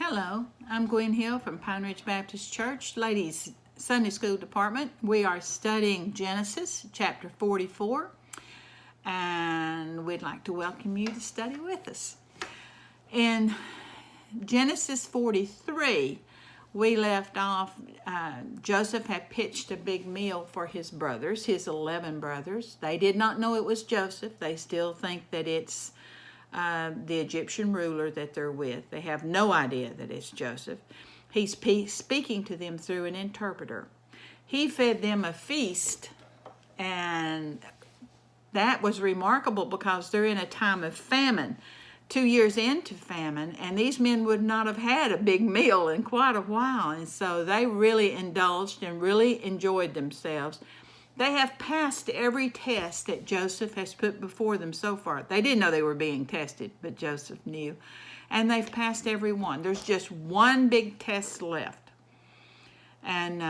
Hello, I'm Gwen Hill from Pine Ridge Baptist Church, Ladies Sunday School Department. We are studying Genesis chapter 44, and we'd like to welcome you to study with us. In Genesis 43, we left off, Joseph had pitched a big meal for his brothers, his 11 brothers. They did not know it was Joseph. They still think that it's the Egyptian ruler that they're with. They have no idea that it's Joseph. He's speaking to them through an interpreter. He fed them a feast, and that was remarkable because they're in a time of famine, 2 years into famine, and these men would not have had a big meal in quite a while, and so they really indulged and really enjoyed themselves. They have passed every test that Joseph has put before them so far. They didn't know they were being tested, but Joseph knew. And they've passed every one. There's just one big test left. And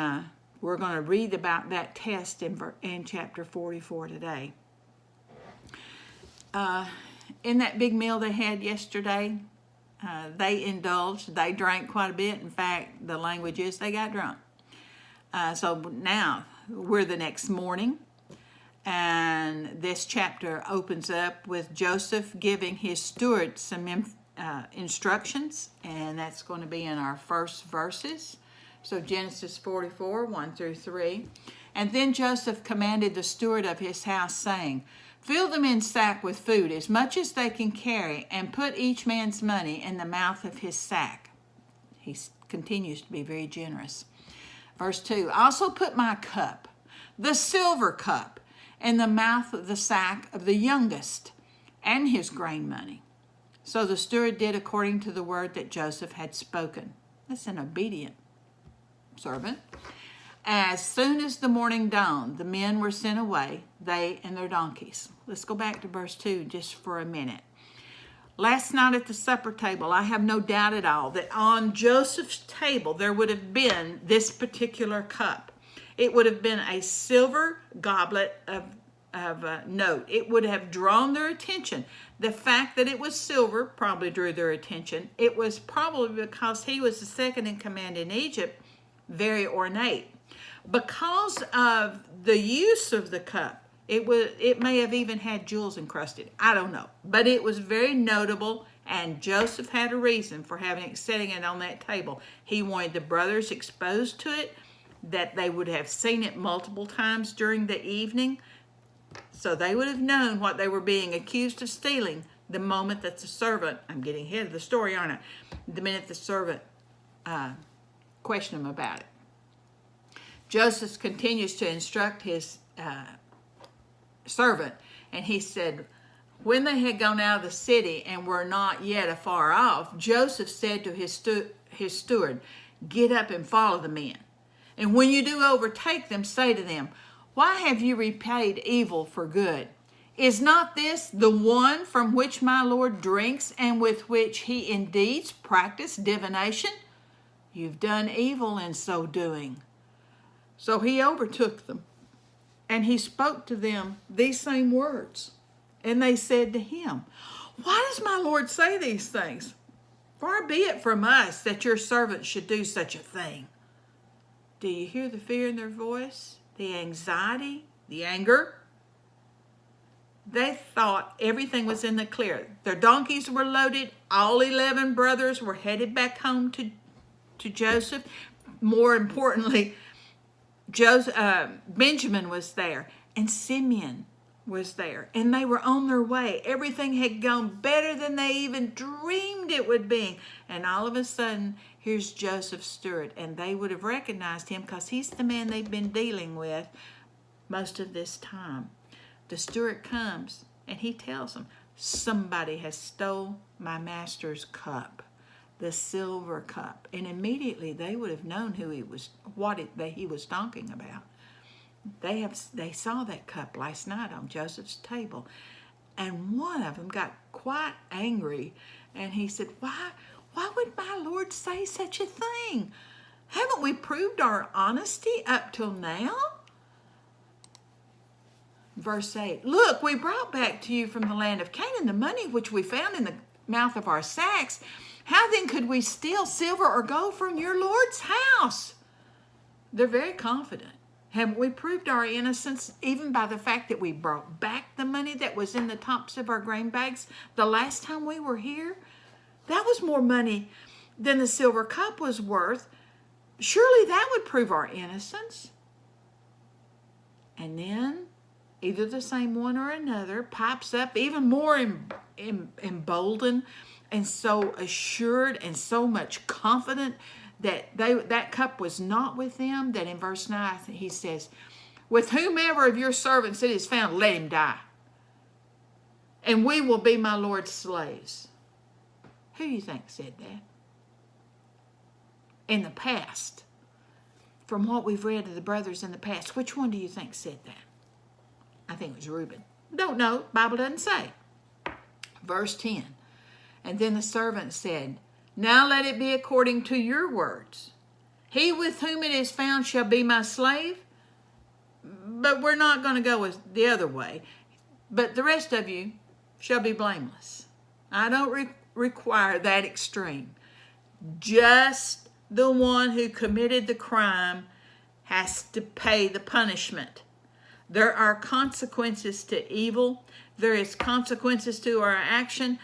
we're going to read about that test in chapter 44 today. In that big meal they had yesterday, they indulged. They drank quite a bit. In fact, the language is they got drunk. So now we're the next morning, and this chapter opens up with Joseph giving his steward some instructions, and that's going to be in our first verses. So Genesis 44, 1 through 3. And then Joseph commanded the steward of his house, saying, "Fill the men's sack with food, as much as they can carry, and put each man's money in the mouth of his sack." He continues to be very generous. Verse 2, "Also put my cup, the silver cup, in the mouth of the sack of the youngest, and his grain money." So the steward did according to the word that Joseph had spoken. That's an obedient servant. As soon as the morning dawned, the men were sent away, they and their donkeys. Let's go back to verse 2 just for a minute. Last night at the supper table, I have no doubt at all that on Joseph's table there would have been this particular cup. It would have been a silver goblet of note. It would have drawn their attention. The fact that it was silver probably drew their attention. It was probably because he was the second in command in Egypt, very ornate. Because of the use of the cup, it may have even had jewels encrusted. I don't know. But it was very notable, and Joseph had a reason for setting it on that table. He wanted the brothers exposed to it, that they would have seen it multiple times during the evening, so they would have known what they were being accused of stealing the moment that the servant, I'm getting ahead of the story, aren't I? The minute the servant questioned him about it. Joseph continues to instruct his servant, and he said, when they had gone out of the city and were not yet afar off, Joseph said to his steward, "Get up and follow the men. And when you do overtake them, say to them, 'Why have you repaid evil for good? Is not this the one from which my Lord drinks and with which he indeed practiced divination? You've done evil in so doing.' So he overtook them, and he spoke to them these same words. And they said to him, 'Why does my Lord say these things? Far be it from us that your servant should do such a thing.'" Do you hear the fear in their voice? The anxiety, the anger? They thought everything was in the clear. Their donkeys were loaded. All 11 brothers were headed back home to Joseph. More importantly, Benjamin was there, and Simeon was there, and they were on their way. Everything had gone better than they even dreamed it would be. And all of a sudden, here's Joseph's steward, and they would have recognized him because he's the man they've been dealing with most of this time. The steward comes, and he tells them, "Somebody has stole my master's cup, the silver cup." And immediately they would have known who he was, that he was talking about. They saw that cup last night on Joseph's table, and one of them got quite angry, and he said, "Why would my Lord say such a thing? Haven't we proved our honesty up till now?" Verse 8, "Look, we brought back to you from the land of Canaan the money which we found in the mouth of our sacks. How then could we steal silver or gold from your Lord's house? They're very confident. Haven't we proved our innocence even by the fact that we brought back the money that was in the tops of our grain bags the last time we were here? That was more money than the silver cup was worth. Surely that would prove our innocence. And then either the same one or another pipes up even more emboldened and so assured and so much confident that that cup was not with them, that in verse 9 he says, with whomever of your servants it is found, let him die, and we will be my Lord's slaves. Who do you think said that? In the past, from what we've read of the brothers in the past, which one do you think said that? I think it was Reuben. Don't know. Bible doesn't say. Verse 10. And then the servant said, now let it be according to your words. He with whom it is found shall be my slave. But we're not going to go with the other way. But the rest of you shall be blameless. I don't require that extreme. Just the one who committed the crime has to pay the punishment. There are consequences to evil. There is consequences to our action.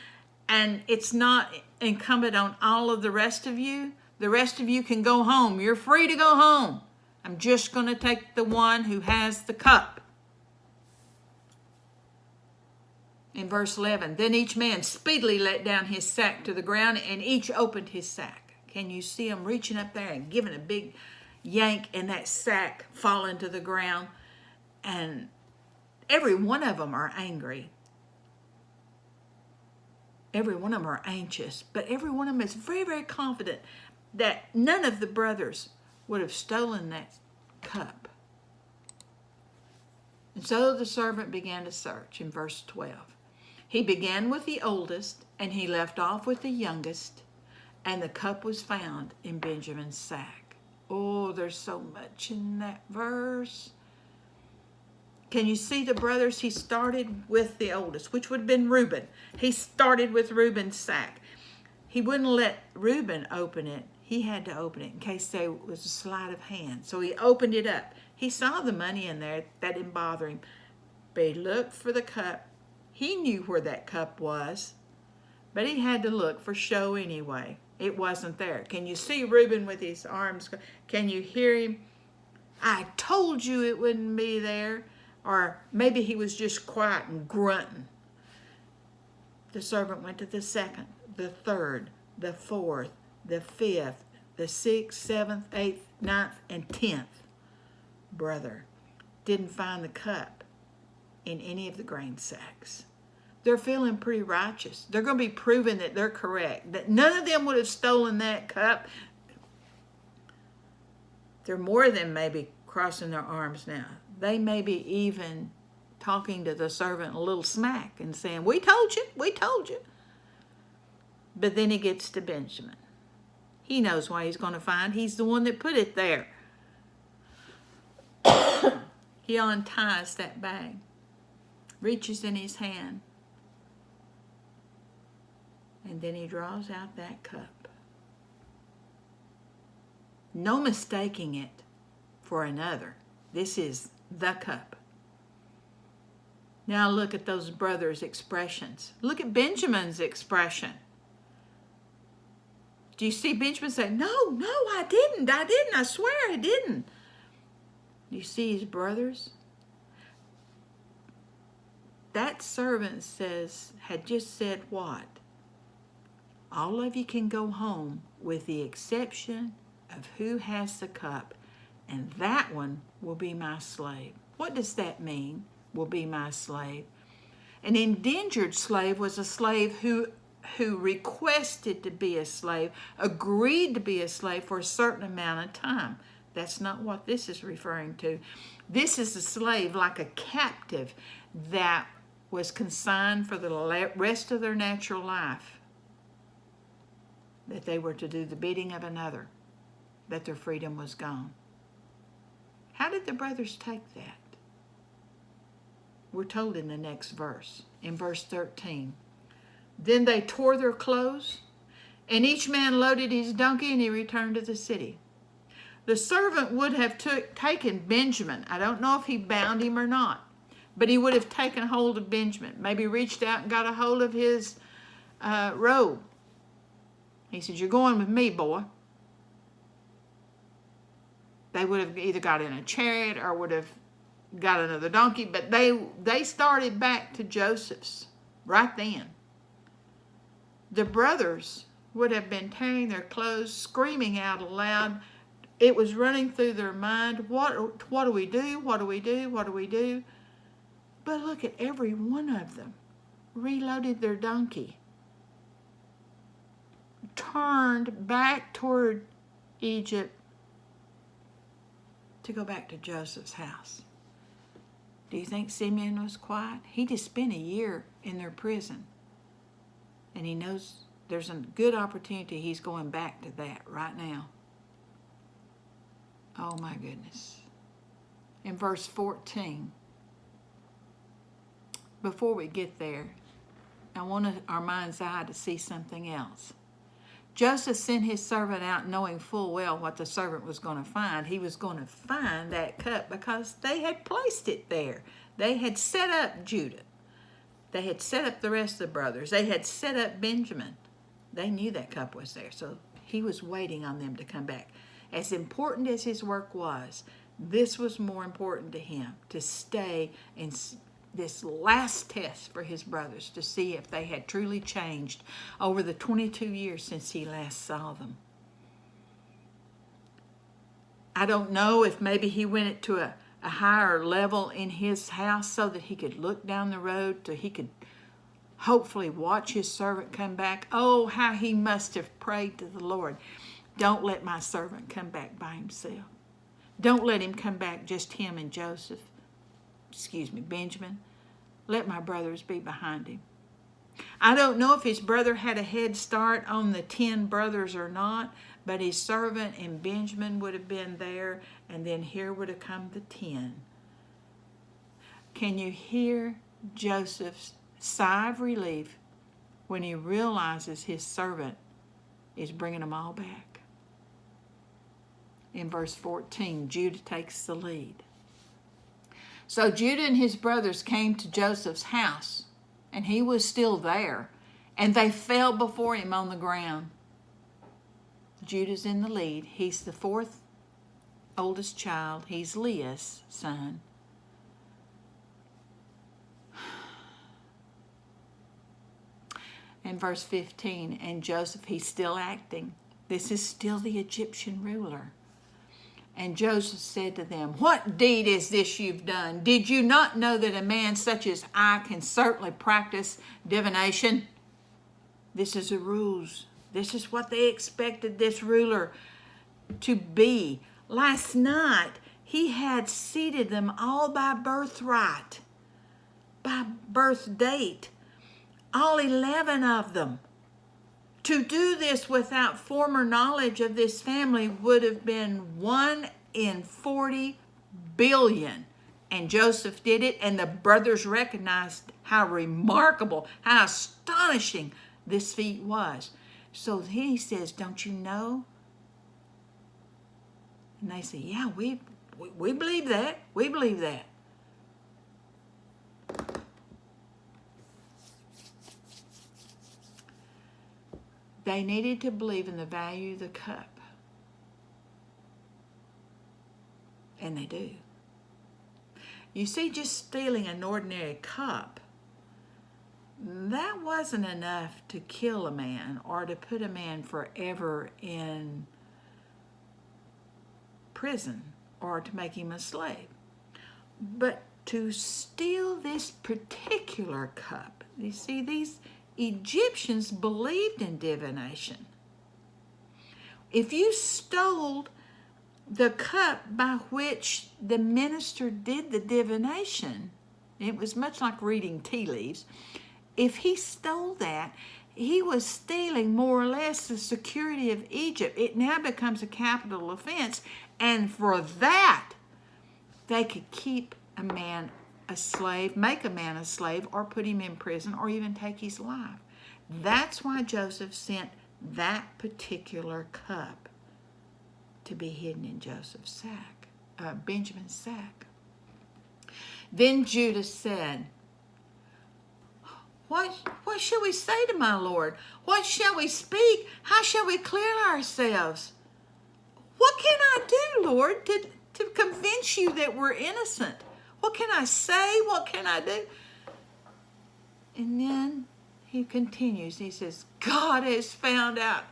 And it's not incumbent on all of the rest of you. The rest of you can go home. You're free to go home. I'm just going to take the one who has the cup. In verse 11, then each man speedily let down his sack to the ground, and each opened his sack. Can you see him reaching up there and giving a big yank, and that sack falling to the ground? And every one of them are angry. Every one of them are anxious, but every one of them is very, very confident that none of the brothers would have stolen that cup. And so the servant began to search in verse 12. He began with the oldest, and he left off with the youngest, and the cup was found in Benjamin's sack. Oh, there's so much in that verse. Can you see the brothers? He started with the oldest, which would have been Reuben. He started with Reuben's sack. He wouldn't let Reuben open it. He had to open it in case there was a sleight of hand. So he opened it up. He saw the money in there. That didn't bother him. But he looked for the cup. He knew where that cup was, but he had to look for show anyway. It wasn't there. Can you see Reuben with his arms? Can you hear him? I told you it wouldn't be there. Or maybe he was just quiet and grunting. The servant went to the second, the third, the fourth, the fifth, the sixth, seventh, eighth, ninth, and 10th brother. Didn't find the cup in any of the grain sacks. They're feeling pretty righteous. They're going to be proving that they're correct, that none of them would have stolen that cup. They're more than maybe crossing their arms now. They may be even talking to the servant a little smack and saying, we told you, we told you. But then he gets to Benjamin. He knows why he's going to find. He's the one that put it there. He unties that bag, reaches in his hand, and then he draws out that cup. No mistaking it for another. This is the cup. Now look at those brothers' expressions. Look at Benjamin's expression. Do you see Benjamin say, no, I didn't, I swear I didn't. Do you see his brothers? That servant had just said what? All of you can go home with the exception of who has the cup, and that one will be my slave. What does that mean, will be my slave? An indentured slave was a slave who requested to be a slave, agreed to be a slave for a certain amount of time. That's not what this is referring to. This is a slave like a captive that was consigned for the rest of their natural life, that they were to do the bidding of another, that their freedom was gone. How did the brothers take that? We're told in the next verse, in verse 13. Then they tore their clothes And each man loaded his donkey, and he returned to the city. The servant would have taken Benjamin. I don't know if he bound him or not, but he would have taken hold of Benjamin, maybe reached out and got a hold of his robe. He said, "You're going with me, boy." They would have either got in a chariot or would have got another donkey, but they started back to Joseph's right then. The brothers would have been tearing their clothes, screaming out aloud. It was running through their mind, what do we do? What do we do? What do we do? But look at every one of them. Reloaded their donkey. Turned back toward Egypt to go back to Joseph's house. Do you think Simeon was quiet? He just spent a year in their prison. And he knows there's a good opportunity he's going back to that right now. Oh my goodness. In verse 14, before we get there, I want our mind's eye to see something else. Joseph sent his servant out knowing full well what the servant was going to find. He was going to find that cup because they had placed it there. They had set up Judah. They had set up the rest of the brothers. They had set up Benjamin. They knew that cup was there, so he was waiting on them to come back. As important as his work was, this was more important to him, to stay in this last test for his brothers, to see if they had truly changed over the 22 years since he last saw them. I don't know if maybe he went to a higher level in his house so that he could look down the road, so he could hopefully watch his servant come back. Oh, how he must have prayed to the Lord. Don't let my servant come back by himself. Don't let him come back just him and Benjamin. Let my brothers be behind him. I don't know if his brother had a head start on the 10 brothers or not, but his servant and Benjamin would have been there, and then here would have come the 10. Can you hear Joseph's sigh of relief when he realizes his servant is bringing them all back? In verse 14, Judah takes the lead. So Judah and his brothers came to Joseph's house, and he was still there, and they fell before him on the ground. Judah's in the lead. He's the 4th oldest child. He's Leah's son. In verse 15, and Joseph, he's still acting. This is still the Egyptian ruler. And Joseph said to them, "What deed is this you've done? Did you not know that a man such as I can certainly practice divination?" This is a ruse. This is what they expected this ruler to be. Last night, he had seated them all by birthright, by birth date, all 11 of them. To do this without former knowledge of this family would have been 1 in 40 billion. And Joseph did it, and the brothers recognized how remarkable, how astonishing this feat was. So he says, "Don't you know?" And they say, "Yeah, we believe that. We believe that." They needed to believe in the value of the cup. And they do. You see, just stealing an ordinary cup, that wasn't enough to kill a man or to put a man forever in prison or to make him a slave. But to steal this particular cup, you see, these Egyptians believed in divination. If you stole the cup by which the minister did the divination, it was much like reading tea leaves. If he stole that, he was stealing more or less the security of Egypt. It now becomes a capital offense, and for that, they could keep a man a slave, make a man a slave, or put him in prison, or even take his life. That's why Joseph sent that particular cup to be hidden in Benjamin's sack. Then Judah said, What shall we say to my Lord? What shall we speak? How shall we clear ourselves? What can I do, Lord, to convince you that we're innocent? What can I say? What can I do? And then he continues. He says, God has found out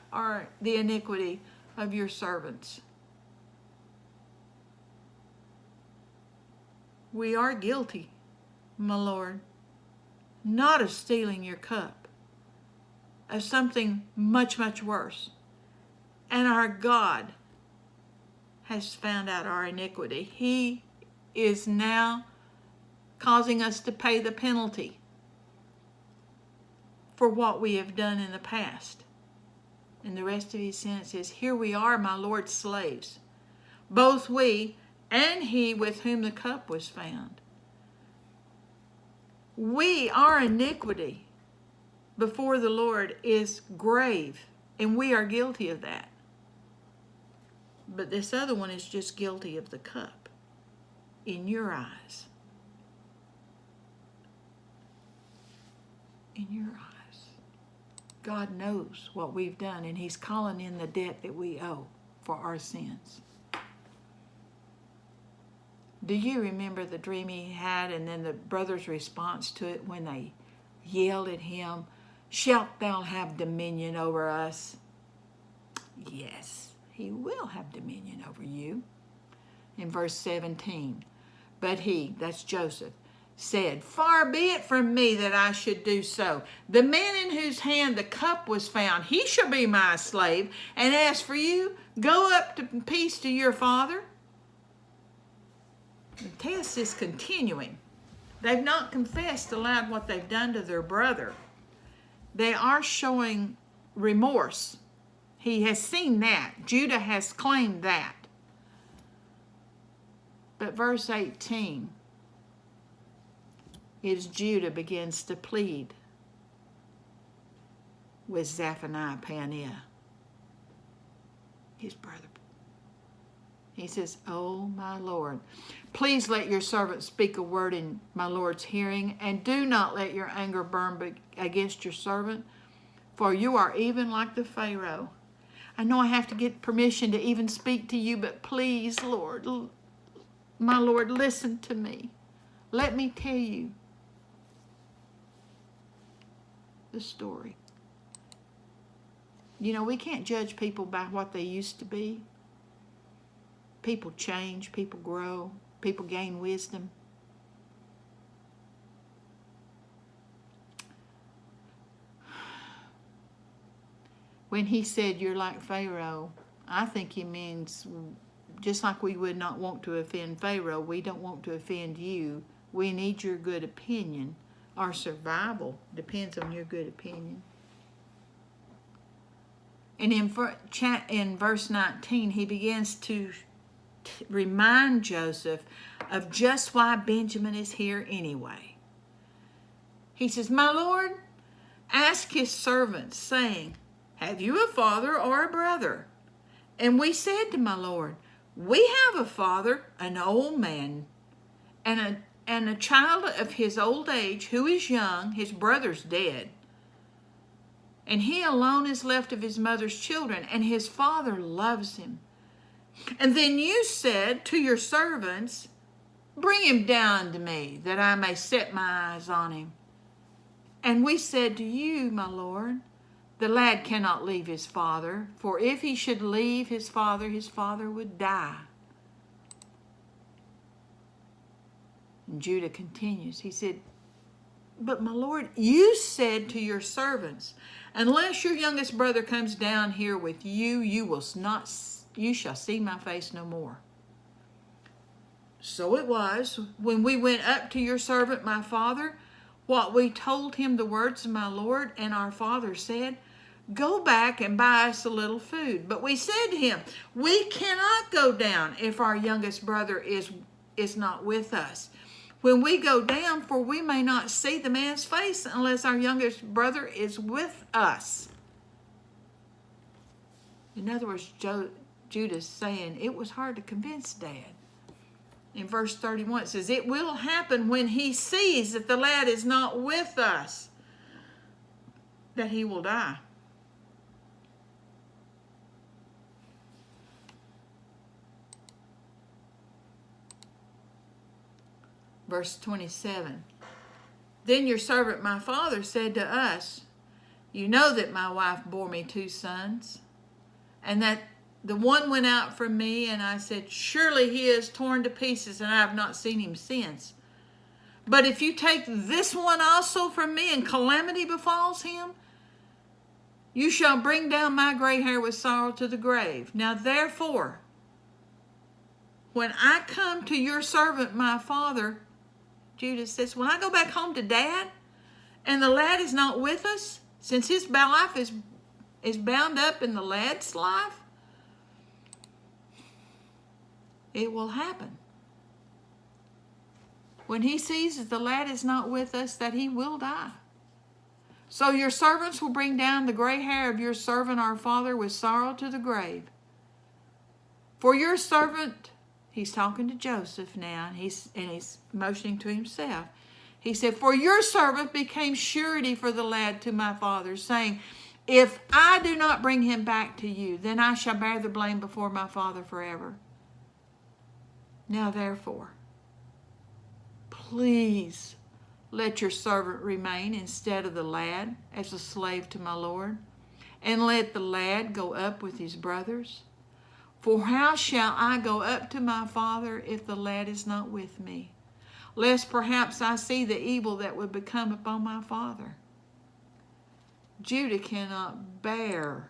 the iniquity of your servants. We are guilty, my Lord, not of stealing your cup, of something much, much worse. And our God has found out our iniquity. He is now causing us to pay the penalty for what we have done in the past. And the rest of his sentence is, here we are, my Lord's slaves, both we and he with whom the cup was found. Our iniquity before the Lord is grave, and we are guilty of that. But this other one is just guilty of the cup in your eyes. In your eyes. God knows what we've done, and he's calling in the debt that we owe for our sins. Do you remember the dream he had and then the brothers' response to it when they yelled at him, shalt thou have dominion over us? Yes, he will have dominion over you. In verse 17, but he, that's Joseph, said, far be it from me that I should do so. The man in whose hand the cup was found, he shall be my slave. And as for you, go up to peace to your father. The test is continuing. They've not confessed aloud what they've done to their brother. They are showing remorse. He has seen that. Judah has claimed that. But verse 18 is Judah begins to plead with Zephaniah Paneah, his brother. He says, oh, my Lord, please let your servant speak a word in my Lord's hearing, and do not let your anger burn against your servant, for you are even like the Pharaoh. I know I have to get permission to even speak to you, but please, Lord, my Lord, listen to me. Let me tell you the story. You know, we can't judge people by what they used to be. People change, people grow, people gain wisdom. When he said, you're like Pharaoh, I think he means, just like we would not want to offend Pharaoh, we don't want to offend you. We need your good opinion. Our survival depends on your good opinion. And in verse 19, he begins to remind Joseph of just why Benjamin is here anyway. He says, my Lord, ask his servants, saying, have you a father or a brother? And we said to my Lord, we have a father, an old man, and a child of his old age who is young. His brother's dead. And he alone is left of his mother's children, and his father loves him. And then you said to your servants, bring him down to me, that I may set my eyes on him. And we said to you, my Lord, the lad cannot leave his father, for if he should leave his father would die. And Judah continues. He said, but my Lord, you said to your servants, unless your youngest brother comes down here with you, you shall see my face no more. So it was, when we went up to your servant, my father, what we told him the words of my Lord, and our father said, go back and buy us a little food. But we said to him, we cannot go down if our youngest brother is not with us. When we go down, for we may not see the man's face unless our youngest brother is with us. In other words, Judah's saying it was hard to convince Dad. In verse 31, it says, it will happen when he sees that the lad is not with us, that he will die. Verse 27, then your servant my father said to us, you know that my wife bore me 2 sons, and that the one went out from me, and I said, surely he is torn to pieces, and I have not seen him since. But if you take this one also from me, and calamity befalls him, you shall bring down my gray hair with sorrow to the grave. Now therefore, when I come to your servant my father, Judah says, when I go back home to Dad, and the lad is not with us, since his life is bound up in the lad's life, it will happen. When he sees that the lad is not with us, that he will die. So your servants will bring down the gray hair of your servant our father with sorrow to the grave. For your servant, he's talking to Joseph now, and he's motioning to himself. He said, for your servant became surety for the lad to my father, saying, if I do not bring him back to you, then I shall bear the blame before my father forever. Now therefore, please let your servant remain instead of the lad as a slave to my Lord, and let the lad go up with his brothers. For how shall I go up to my father if the lad is not with me? Lest perhaps I see the evil that would become upon my father. Judah cannot bear.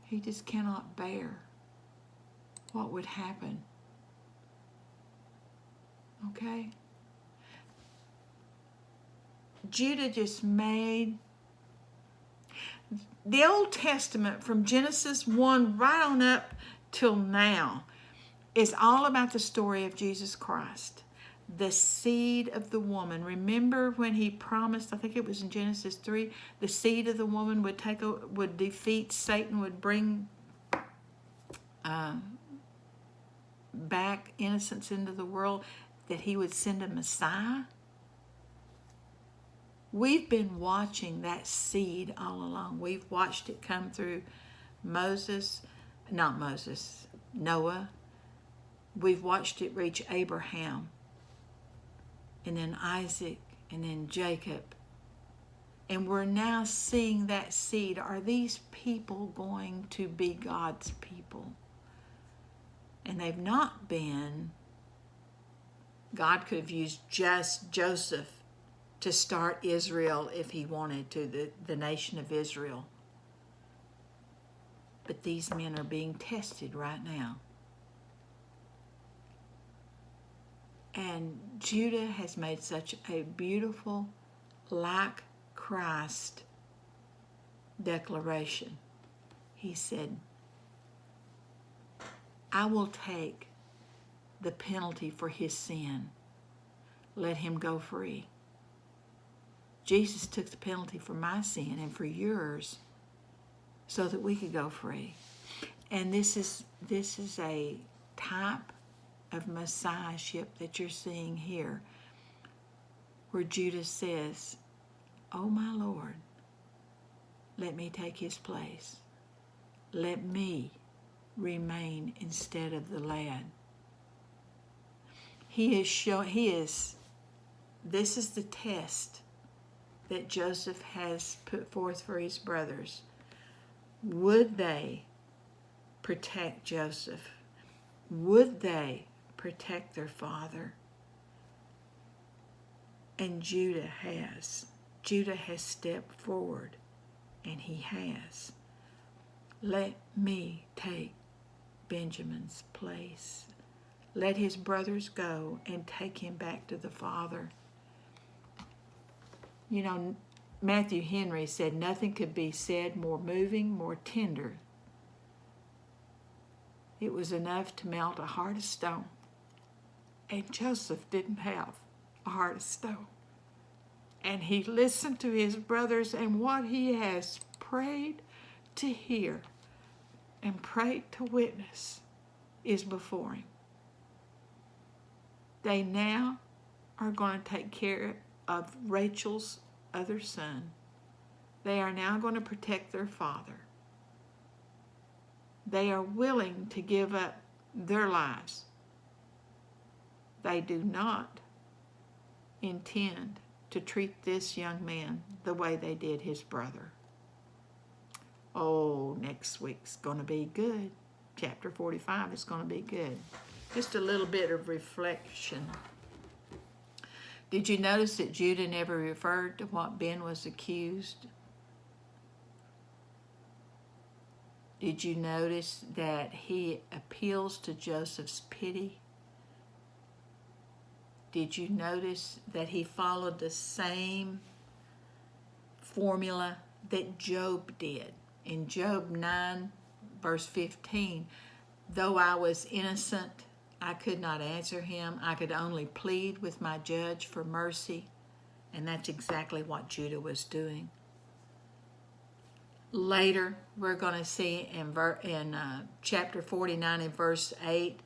He just cannot bear what would happen. Okay? Judah just made the Old Testament from Genesis 1 right on up till now is all about the story of Jesus Christ, the seed of the woman. Remember when he promised, I think it was in Genesis 3, the seed of the woman would defeat Satan, would bring back innocence into the world, that he would send a Messiah. We've been watching that seed all along. We've watched it come through Noah. We've watched it reach Abraham, and then Isaac, and then Jacob. And we're now seeing that seed. Are these people going to be God's people? And they've not been. God could have used just Joseph to start Israel if he wanted to, the nation of Israel. But these men are being tested right now. And Judah has made such a beautiful, like Christ declaration. He said, I will take the penalty for his sin. Let him go free. Jesus took the penalty for my sin and for yours so that we could go free. And this is a type of messiahship that you're seeing here, where Judah says, oh my Lord, let me take his place. Let me remain instead of the lad. This is the test that Joseph has put forth for his brothers. Would they protect Joseph? Would they protect their father? And Judah has. Judah has stepped forward, and he has. Let me take Benjamin's place. Let his brothers go and take him back to the father. You know, Matthew Henry said nothing could be said more moving, more tender. It was enough to melt a heart of stone. And Joseph didn't have a heart of stone. And he listened to his brothers, and what he has prayed to hear and pray to witness is before him. They now are going to take care of Rachel's other son. They are now going to protect their father. They are willing to give up their lives. They do not intend to treat this young man the way they did his brother. Oh, next week's going to be good. Chapter 45 is going to be good. Just a little bit of reflection. Did you notice that Judah never referred to what Ben was accused? Did you notice that he appeals to Joseph's pity? Did you notice that he followed the same formula that Job did? In Job 9, verse 15, though I was innocent, I could not answer him. I could only plead with my judge for mercy. And that's exactly what Judah was doing. Later, we're going to see in chapter 49 and verse 8,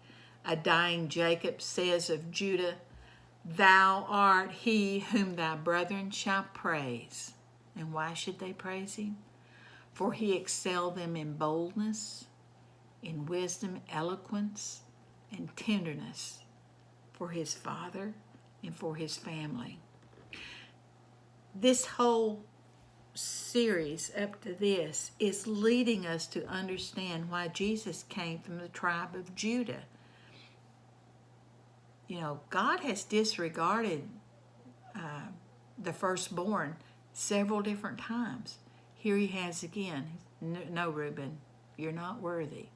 a dying Jacob says of Judah, thou art he whom thy brethren shall praise. And why should they praise him? For he excelled them in boldness, in wisdom, eloquence, and tenderness for his father and for his family. This whole series up to this is leading us to understand why Jesus came from the tribe of Judah. You know, God has disregarded the firstborn several different times. Here he has again. No, Reuben, you're not worthy.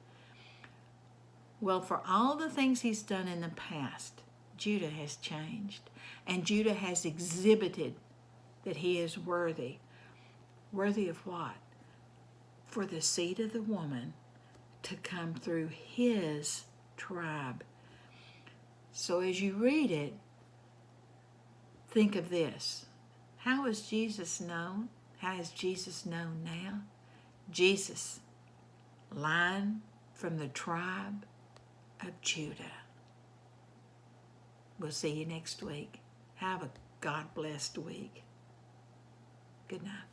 Well, for all the things he's done in the past, Judah has changed. And Judah has exhibited that he is worthy. Worthy of what? For the seed of the woman to come through his tribe. So as you read it, think of this. How is Jesus known? How is Jesus known now? Jesus, line from the tribe of Judah. We'll see you next week. Have a God-blessed week. Good night.